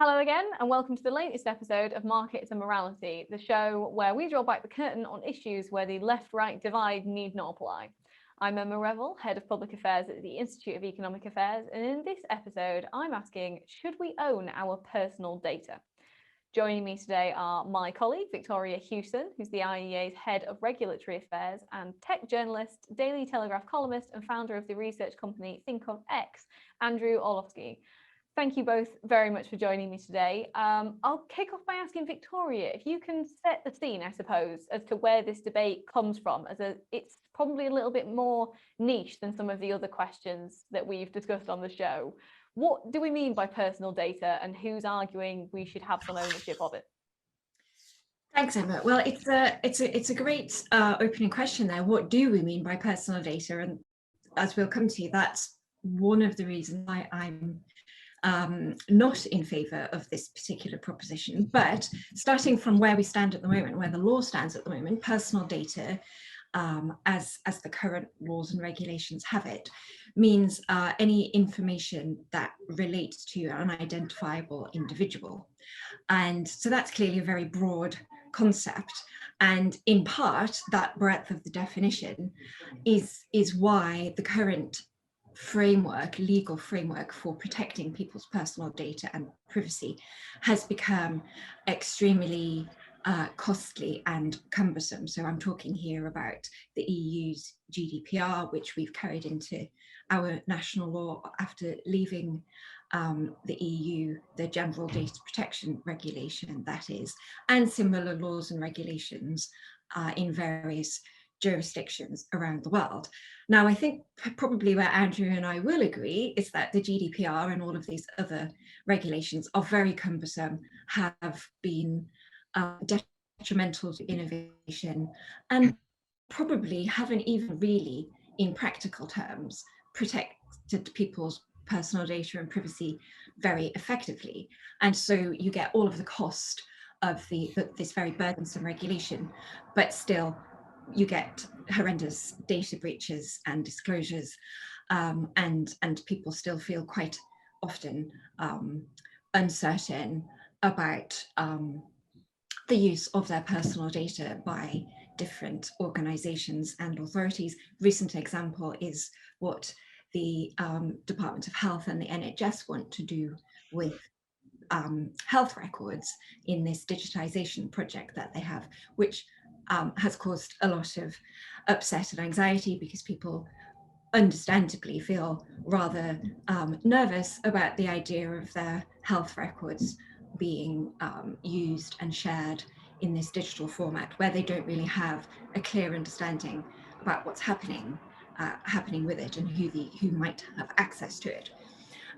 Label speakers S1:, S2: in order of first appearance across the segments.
S1: Hello again, and welcome to the latest episode of Markets and Morality, the show where we draw back the curtain on issues where the left-right divide need not apply. I'm Emma Revell, Head of Public Affairs at the Institute of Economic Affairs, and in this episode, I'm asking, should we own our personal data? Joining me today are my colleague, Victoria Hewson, who's the IEA's Head of Regulatory Affairs, and tech journalist, Daily Telegraph columnist, and founder of the research company Think of X, Andrew Orlowski. Thank you both very much for joining me today. I'll kick off by asking Victoria, if you can set the scene, I suppose, as to where this debate comes from, it's probably a little bit more niche than some of the other questions that we've discussed on the show. What do we mean by personal data, and who's arguing we should have some ownership of it?
S2: Thanks, Emma. Well, it's a great opening question there. What do we mean by personal data? And as we'll come to, that's one of the reasons I'm not in favour of this particular proposition. But starting from where we stand at the moment, where the law stands at the moment, personal data, as the current laws and regulations have it, means any information that relates to an identifiable individual. And so that's clearly a very broad concept. And in part, that breadth of the definition is why the current legal framework for protecting people's personal data and privacy has become extremely costly and cumbersome. So I'm talking here about the EU's GDPR, which we've carried into our national law after leaving the EU, the General Data Protection Regulation, that is, and similar laws and regulations in various jurisdictions around the world. Now, I think probably where Andrew and I will agree is that the GDPR and all of these other regulations are very cumbersome, have been detrimental to innovation, and probably haven't even really, in practical terms, protected people's personal data and privacy very effectively. And so you get all of the cost of this very burdensome regulation, but still you get horrendous data breaches and disclosures, and people still feel quite often uncertain about the use of their personal data by different organizations and authorities. Recent example is what the Department of Health and the NHS want to do with health records in this digitization project that they have, which has caused a lot of upset and anxiety because people understandably feel rather nervous about the idea of their health records being used and shared in this digital format where they don't really have a clear understanding about what's happening with it and who might have access to it.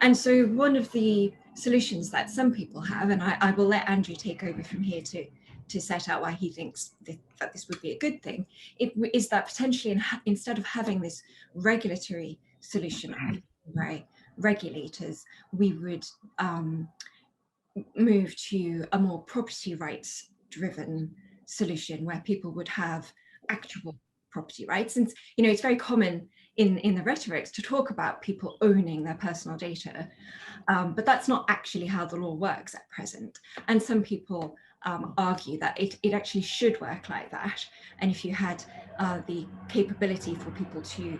S2: And so one of the solutions that some people have, and I will let Andrew take over from here to set out why he thinks that this would be a good thing, is that potentially instead of having this regulatory solution by regulators, we would move to a more property rights driven solution where people would have actual property rights. And it's very common in the rhetorics to talk about people owning their personal data, but that's not actually how the law works at present. And some people argue that it actually should work like that. And if you had the capability for people to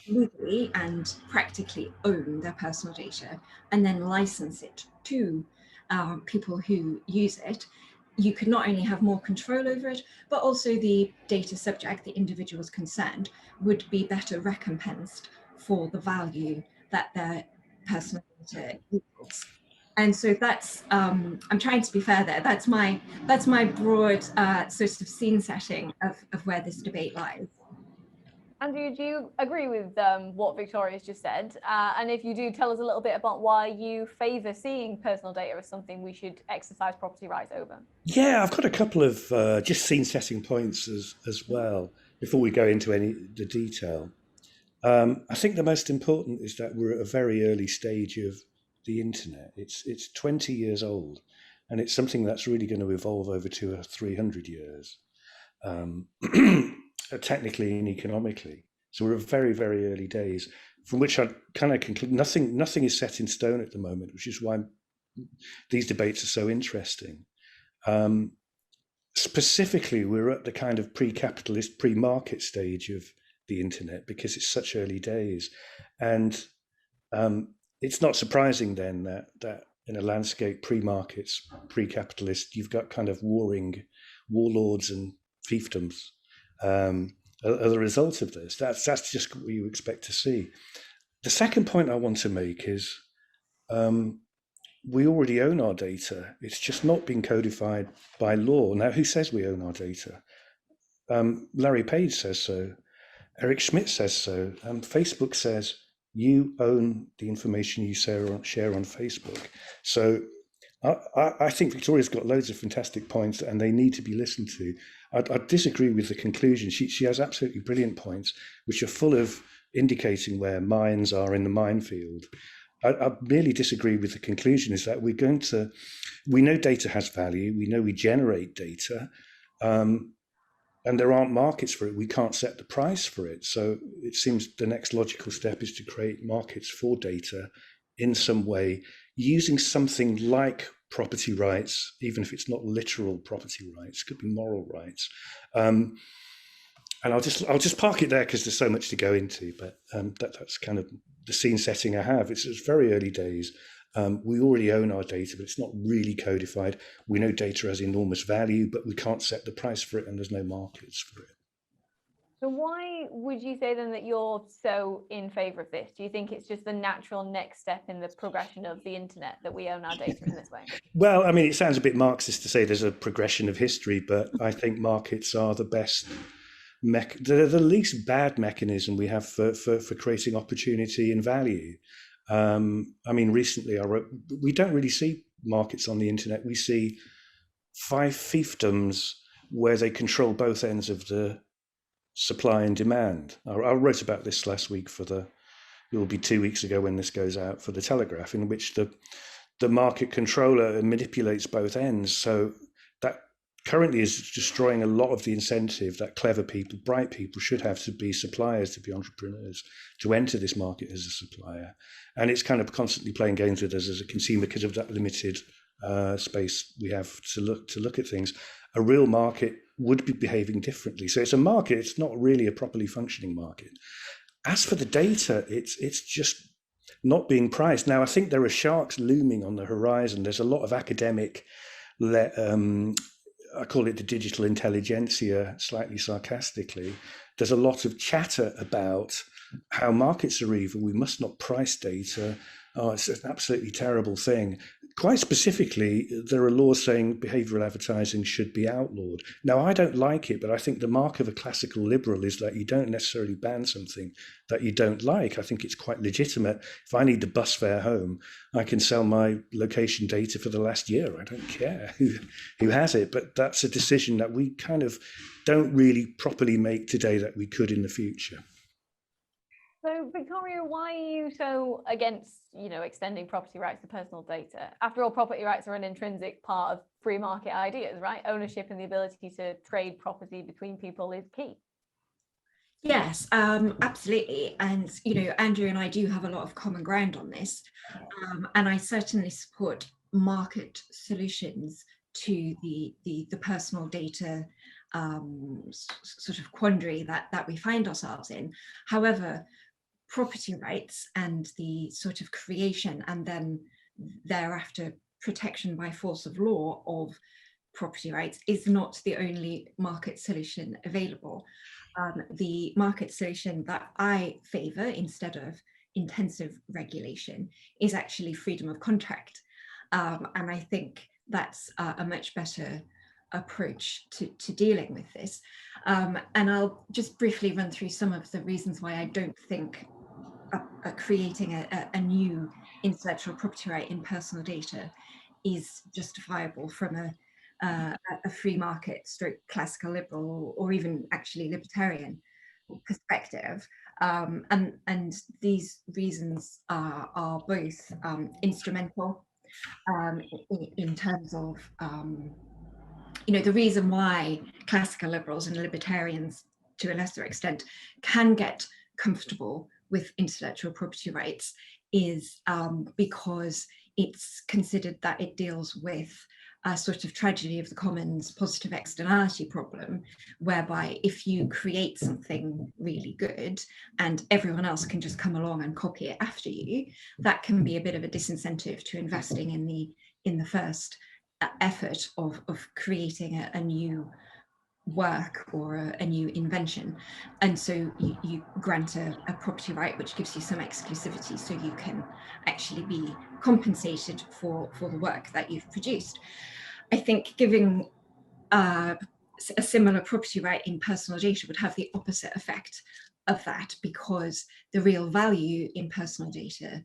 S2: legally and practically own their personal data and then license it to people who use it, you could not only have more control over it, but also the data subject, the individuals concerned, would be better recompensed for the value that their personal data equals. And so that's, I'm trying to be fair there, that's my broad sort of scene setting of where this debate lies.
S1: Andrew, do you agree with what Victoria's just said? And if you do, tell us a little bit about why you favour seeing personal data as something we should exercise property rights over.
S3: Yeah, I've got a couple of just scene setting points as well before we go into the detail. I think the most important is that we're at a very early stage of the internet. It's 20 years old, and it's something that's really going to evolve over 200 or 300 years. Technically and economically. So we're at very, very early days, from which I kind of conclude nothing is set in stone at the moment, which is why these debates are so interesting. Specifically, we're at the kind of pre-capitalist, pre-market stage of the internet because it's such early days, and it's not surprising then that in a landscape pre-markets, pre-capitalist, you've got kind of warring warlords and fiefdoms as a result of this. That's just what you expect to see. The second point I want to make is we already own our data. It's just not been codified by law. Now, who says we own our data? Larry Page says so. Eric Schmidt says so. Facebook says you own the information you share on Facebook. So I think Victoria's got loads of fantastic points and they need to be listened to. I disagree with the conclusion. She has absolutely brilliant points, which are full of indicating where minds are in the minefield. I merely disagree with the conclusion is that we know data has value, we know we generate data, and there aren't markets for it. We can't set the price for it. So it seems the next logical step is to create markets for data in some way, using something like property rights, even if it's not literal property rights, could be moral rights. And I'll just park it there because there's so much to go into, but that's kind of the scene setting I have. It's very early days. We already own our data, but it's not really codified. We know data has enormous value, but we can't set the price for it and there's no markets for it.
S1: So why would you say then that you're so in favor of this? Do you think it's just the natural next step in the progression of the internet that we own our data in this way?
S3: Well, I mean, it sounds a bit Marxist to say there's a progression of history, but I think markets are the best they're the least bad mechanism we have for creating opportunity and value. I mean, recently I wrote, we don't really see markets on the internet. We see 5 fiefdoms where they control both ends of the supply and demand. I wrote about this last week it will be 2 weeks ago when this goes out, for the Telegraph, in which the market controller manipulates both ends. So that currently is destroying a lot of the incentive that clever people, bright people should have to be suppliers, to be entrepreneurs, to enter this market as a supplier. And it's kind of constantly playing games with us as a consumer because of that limited space we have to look at things. A real market would be behaving differently. So it's a market, it's not really a properly functioning market. As for the data, it's just not being priced. Now, I think there are sharks looming on the horizon. There's a lot of academic I call it the digital intelligentsia, slightly sarcastically. There's a lot of chatter about how markets are evil. We must not price data. Oh, it's an absolutely terrible thing. Quite specifically, there are laws saying behavioral advertising should be outlawed. Now, I don't like it, but I think the mark of a classical liberal is that you don't necessarily ban something that you don't like. I think it's quite legitimate. If I need the bus fare home, I can sell my location data for the last year. I don't care who has it, but that's a decision that we kind of don't really properly make today that we could in the future.
S1: So, Victoria, why are you so against, extending property rights to personal data? After all, property rights are an intrinsic part of free market ideas, right? Ownership and the ability to trade property between people is key.
S2: Yes, absolutely. And, Andrew and I do have a lot of common ground on this. And I certainly support market solutions to the personal data sort of quandary that we find ourselves in. However, property rights and the sort of creation and then thereafter protection by force of law of property rights is not the only market solution available. The market solution that I favour instead of intensive regulation is actually freedom of contract. And I think that's a much better approach to dealing with this. And I'll just briefly run through some of the reasons why I don't think creating a new intellectual property right in personal data is justifiable from a free market stroke classical liberal or even actually libertarian perspective. And these reasons are both instrumental in terms of the reason why classical liberals and libertarians to a lesser extent can get comfortable with intellectual property rights is because it's considered that it deals with a sort of tragedy of the commons positive externality problem, whereby if you create something really good and everyone else can just come along and copy it after you, that can be a bit of a disincentive to investing in the first effort of creating a new work or a new invention. And so you grant a property right which gives you some exclusivity, so you can actually be compensated for the work that you've produced. I think giving a similar property right in personal data would have the opposite effect of that, because the real value in personal data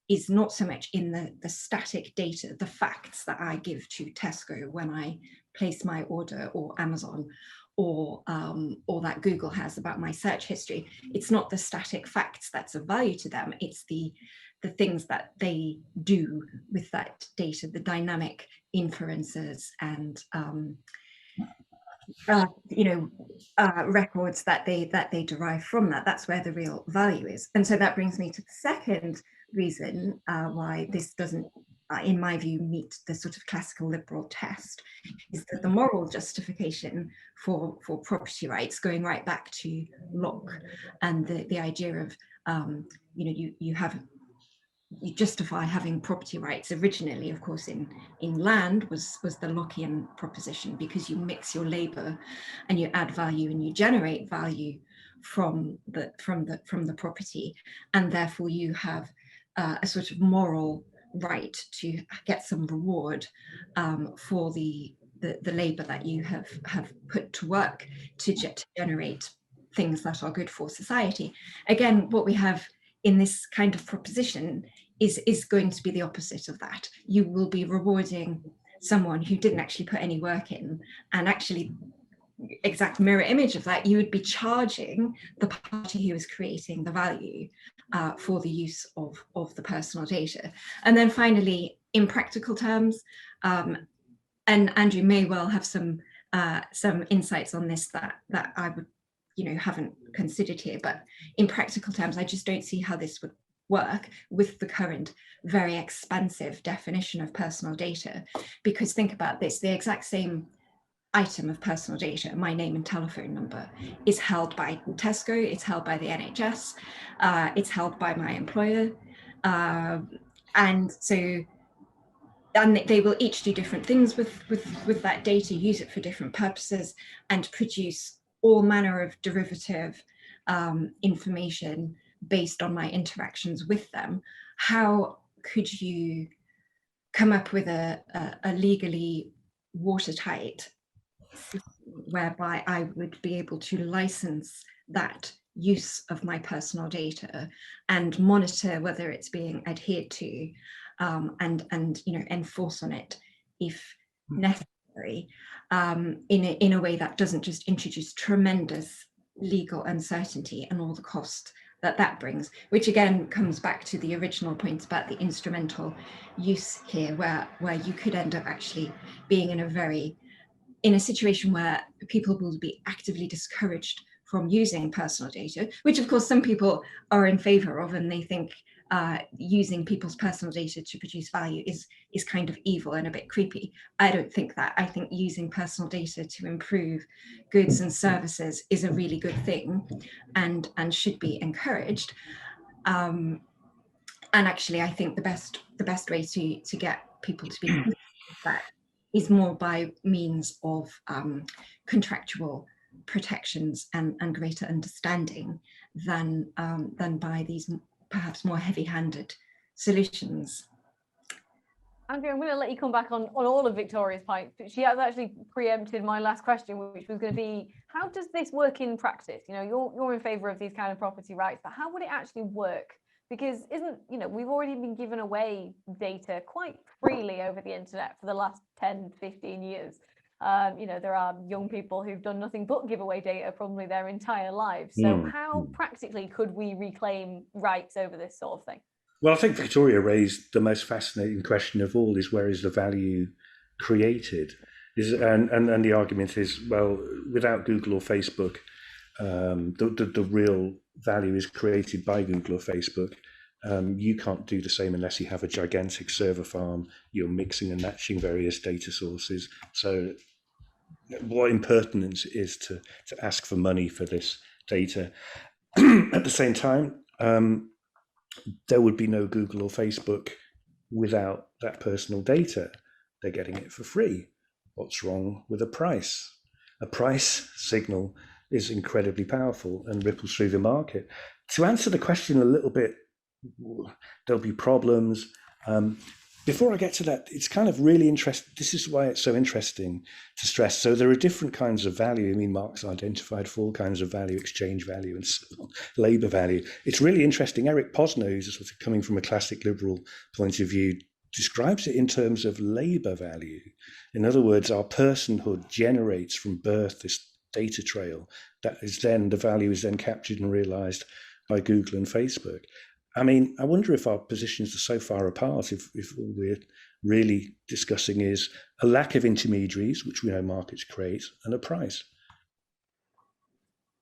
S2: is not so much in the static data, the facts that I give to Tesco when I place my order, or Amazon, or that Google has about my search history. It's not the static facts that's of value to them, it's the things that they do with that data, the dynamic inferences and records that they derive from that. That's where the real value is. And so that brings me to the second reason why this doesn't, in my view, meet the sort of classical liberal test, is that the moral justification for property rights, going right back to Locke and the idea of you justify having property rights originally, of course, in land was the Lockean proposition, because you mix your labor and you add value and you generate value from the property, and therefore you have a sort of moral right to get some reward for the labor that you have put to work to generate things that are good for society. Again, what we have in this kind of proposition is going to be the opposite of that. You will be rewarding someone who didn't actually put any work in, and actually, exact mirror image of that, you would be charging the party who is creating the value for the use of the personal data. And then finally, in practical terms, and Andrew may well have some insights on this that I would haven't considered here, but in practical terms, I just don't see how this would work with the current very expansive definition of personal data. Because think about this, the exact same item of personal data, my name and telephone number, is held by Tesco, it's held by the NHS, it's held by my employer, and they will each do different things with that data, use it for different purposes, and produce all manner of derivative information based on my interactions with them. How could you come up with a legally watertight system whereby I would be able to license that use of my personal data and monitor whether it's being adhered to, and enforce on it if necessary, in a way that doesn't just introduce tremendous legal uncertainty and all the cost that brings, which again comes back to the original point about the instrumental use here, where you could end up actually being in a situation where people will be actively discouraged from using personal data, which of course some people are in favor of, and they think using people's personal data to produce value is kind of evil and a bit creepy. I don't think that. I think using personal data to improve goods and services is a really good thing, and should be encouraged. And actually, I think the best way to get people to be that is more by means of contractual protections and greater understanding than by these perhaps more heavy-handed solutions.
S1: Andrew, I'm going to let you come back on all of Victoria's points, but she has actually preempted my last question, which was going to be, how does this work in practice? You're in favour of these kind of property rights, but how would it actually work? Because we've already been given away data quite freely over the internet for the last 10, 15 years. There are young people who've done nothing but give away data probably their entire lives. So how practically could we reclaim rights over this sort of thing?
S3: Well, I think Victoria raised the most fascinating question of all, is where is the value created? And the argument is, well, without Google or Facebook, the real value is created by Google or Facebook. You can't do the same unless you have a gigantic server farm. You're mixing and matching various data sources. So what impertinence it is to ask for money for this data. At the same time, there would be no Google or Facebook without that personal data. They're getting it for free. What's wrong with a price? A price signal is incredibly powerful and ripples through the market. To answer the question a little bit, there'll be problems. Before I get to that, it's kind of really interesting. This is why it's so interesting to stress. So there are different kinds of value. I mean, Marx identified 4 kinds of value: exchange value and so on, labor value. It's really interesting. Eric Posner, who's sort of coming from a classic liberal point of view, describes it in terms of labor value. In other words, our personhood generates from birth this data trail that is then, the value is then captured and realized by Google and Facebook. I mean, I wonder if our positions are so far apart if all we're really discussing is a lack of intermediaries, which we know markets create, and a price.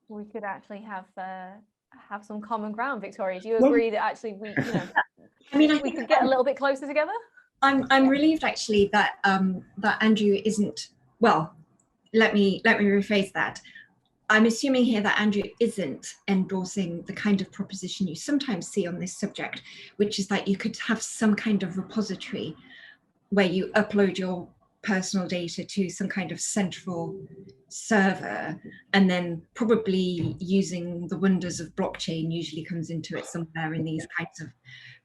S1: We could actually have some common ground, Victoria. Do you agree that actually we,
S2: I mean,
S1: we could get a little bit closer together?
S2: I'm relieved actually that that Andrew isn't. Well, let me rephrase that. I'm assuming here that Andrew isn't endorsing the kind of proposition you sometimes see on this subject, which is that you could have some kind of repository where you upload your personal data to some kind of central server, and then probably using the wonders of blockchain usually comes into it somewhere in these kinds of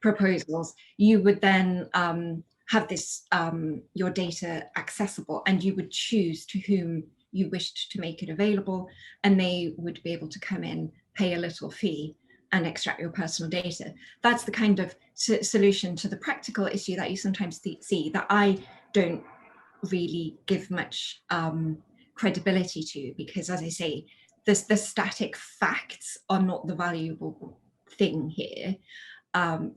S2: proposals. You would then have this your data accessible, and you would choose to whom you wished to make it available, and they would be able to come in, pay a little fee, and extract your personal data. That's the kind of solution to the practical issue that you sometimes see that I don't really give much credibility to, because, as I say, the static facts are not the valuable thing here,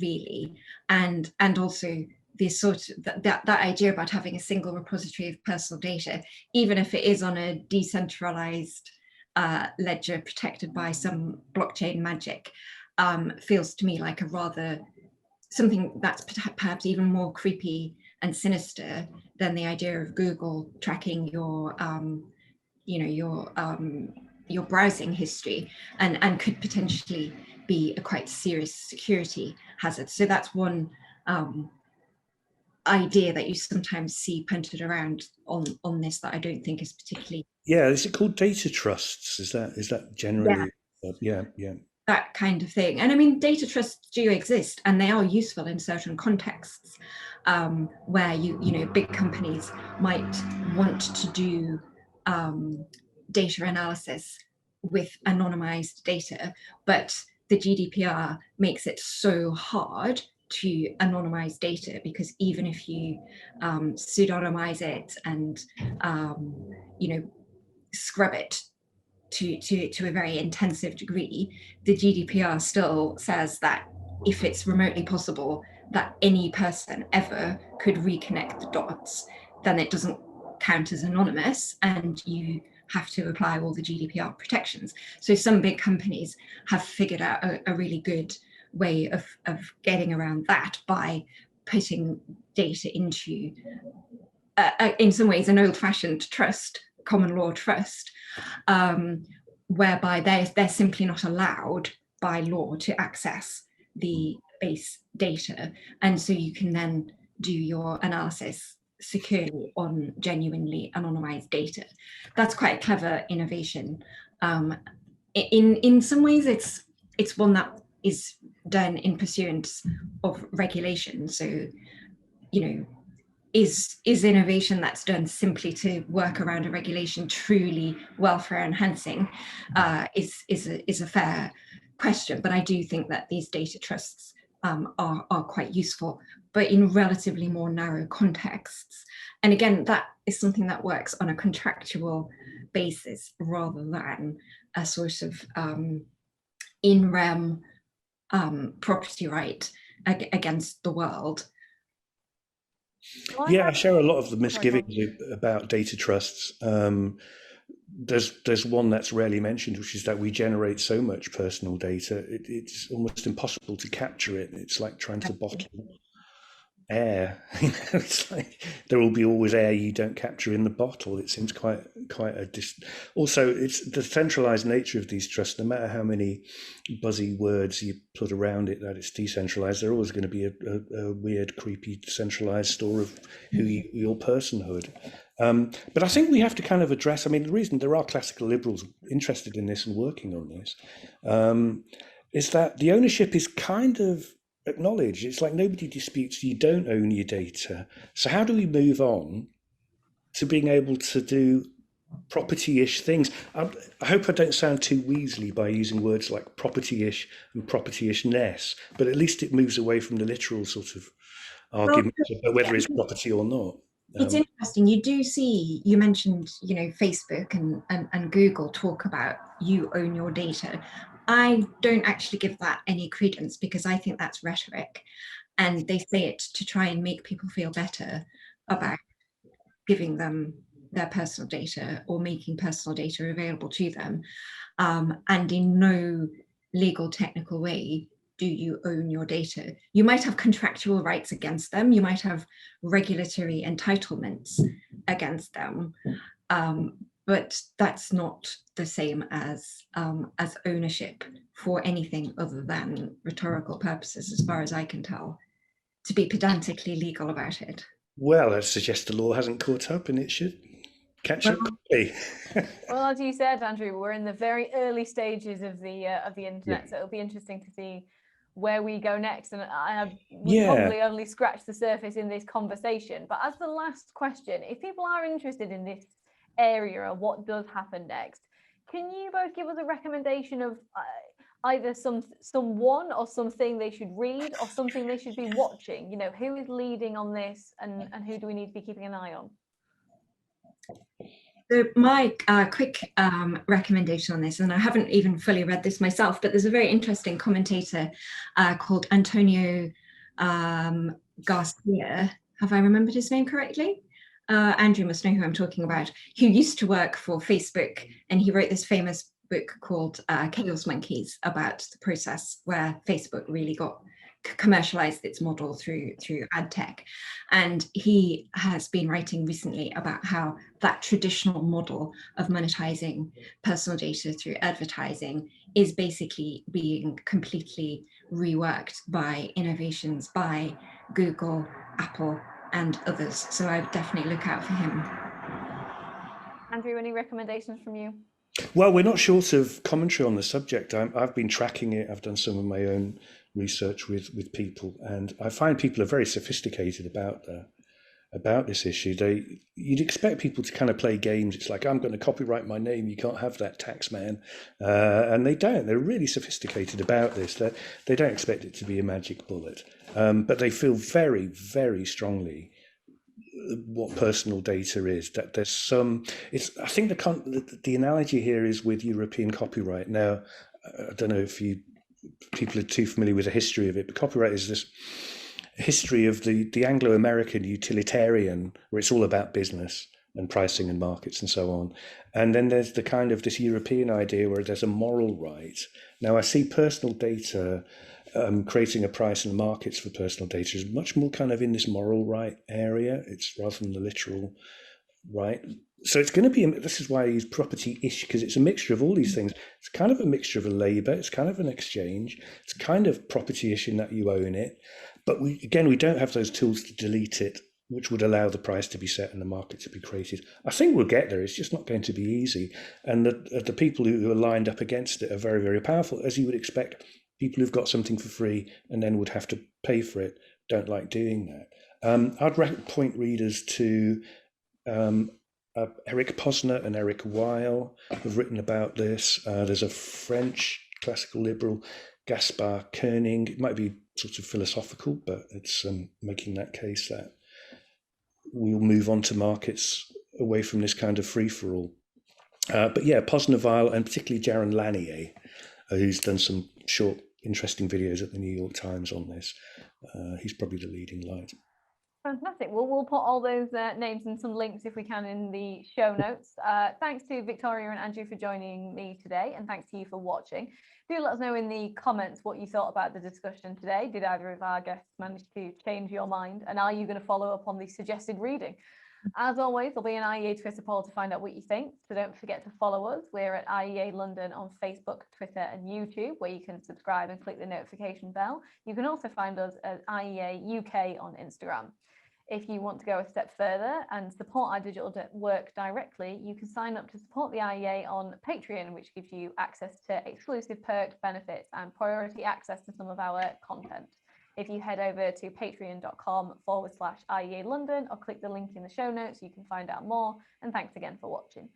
S2: really, and also this sort of that idea about having a single repository of personal data, even if it is on a decentralized ledger protected by some blockchain magic, feels to me like a rather something that's perhaps even more creepy and sinister than the idea of Google tracking your your browsing history, and could potentially be a quite serious security hazard. So that's one idea that you sometimes see punted around on this that I don't think is particularly.
S3: Yeah, is it called data trusts? Is that generally? Yeah.
S2: That kind of thing. And I mean, data trusts do exist, and they are useful in certain contexts where big companies might want to do data analysis with anonymized data, but the GDPR makes it so hard to anonymize data, because even if you pseudonymize it and scrub it to a very intensive degree, the GDPR still says that if it's remotely possible that any person ever could reconnect the dots, then it doesn't count as anonymous, and you have to apply all the GDPR protections. So some big companies have figured out a really good way of getting around that by putting data into, in some ways, an old-fashioned trust, common law trust, whereby they're simply not allowed by law to access the base data, and so you can then do your analysis securely on genuinely anonymized data. That's quite a clever innovation. In some ways, it's one that is done in pursuance of regulation. So, is innovation that's done simply to work around a regulation truly welfare enhancing? Is a fair question, but I do think that these data trusts are quite useful, but in relatively more narrow contexts. And again, that is something that works on a contractual basis rather than a sort of in rem property right against the world.
S3: Yeah, I share a lot of the misgivings about data trusts. there's one that's rarely mentioned, which is that we generate so much personal data, it's almost impossible to capture it. It's like trying to bottle air. It's like there will be always air you don't capture in the bottle. It seems quite also, it's the centralized nature of these trusts. No matter how many buzzy words you put around it that it's decentralized, they're always going to be a weird, creepy, centralized store of your personhood. But I think we have to kind of address, I mean, the reason there are classical liberals interested in this and working on this is that the ownership is kind of acknowledged. It's like nobody disputes you don't own your data. So how do we move on to being able to do property-ish things? I hope I don't sound too weaselly by using words like property-ish and property-ishness, but at least it moves away from the literal sort of argument about whether it's property or not.
S2: It's interesting. You do see, you mentioned, Facebook and Google talk about you own your data. I don't actually give that any credence because I think that's rhetoric, and they say it to try and make people feel better about giving them their personal data or making personal data available to them. And in no legal technical way do you own your data. You might have contractual rights against them. You might have regulatory entitlements against them. But that's not the same as ownership for anything other than rhetorical purposes, as far as I can tell, to be pedantically legal about it.
S3: Well, I suggest the law hasn't caught up and it should catch up quickly.
S1: Well, as you said, Andrew, we're in the very early stages of the internet, so it'll be interesting to see where we go next. And we'll probably only scratch the surface in this conversation. But as the last question, if people are interested in this area of what does happen next, can you both give us a recommendation of either someone or something they should read or something they should be watching? Who is leading on this and who do we need to be keeping an eye on?
S2: So my quick recommendation on this, and I haven't even fully read this myself, but there's a very interesting commentator called Antonio Garcia. Have I remembered his name correctly? Andrew must know who I'm talking about, who used to work for Facebook, and he wrote this famous book called Chaos Monkeys about the process where Facebook really got commercialized its model through ad tech. And he has been writing recently about how that traditional model of monetizing personal data through advertising is basically being completely reworked by innovations by Google, Apple, and others. So I would definitely look out for him.
S1: Andrew, any recommendations from you?
S3: Well, we're not short of commentary on the subject. I've been tracking it. I've done some of my own research with people, and I find people are very sophisticated about this issue. You'd expect people to kind of play games. It's like, I'm going to copyright my name. You can't have that, tax man. And they don't. They're really sophisticated about this. They don't expect it to be a magic bullet, but they feel very, very strongly what personal data is. That there's some. I think the analogy here is with European copyright. Now, I don't know if people are too familiar with the history of it, but copyright is this history of the Anglo-American utilitarian, where it's all about business and pricing and markets and so on. And then there's the kind of this European idea where there's a moral right. Now, I see personal data, creating a price in the markets for personal data is much more kind of in this moral right area. It's rather than the literal right. So it's going to be, this is why I use property-ish, because it's a mixture of all these things. It's kind of a mixture of a labor. It's kind of an exchange. It's kind of property-ish in that you own it. But we don't have those tools to delete it, which would allow the price to be set and the market to be created. I think we'll get there. It's just not going to be easy. And the people who are lined up against it are very, very powerful, as you would expect. People who've got something for free and then would have to pay for it don't like doing that. I'd point readers to Eric Posner and Eric Weil have written about this. There's a French classical liberal, Gaspar Koenig. It might be sort of philosophical, but it's making that case that we'll move on to markets away from this kind of free-for-all. But yeah, Posner, Weil, and particularly Jaron Lanier, who's done some short, interesting videos at the New York Times on this. He's probably the leading light.
S1: Fantastic. Well, we'll put all those names and some links if we can in the show notes. Thanks to Victoria and Andrew for joining me today, and thanks to you for watching. Do let us know in the comments what you thought about the discussion today. Did either of our guests manage to change your mind? And are you going to follow up on the suggested reading? As always, there'll be an IEA Twitter poll to find out what you think. So don't forget to follow us. We're at IEA London on Facebook, Twitter, and YouTube, where you can subscribe and click the notification bell. You can also find us at IEA UK on Instagram. If you want to go a step further and support our digital work directly, you can sign up to support the IEA on Patreon, which gives you access to exclusive perks, benefits, and priority access to some of our content. If you head over to patreon.com/IEA London or click the link in the show notes, you can find out more. And thanks again for watching.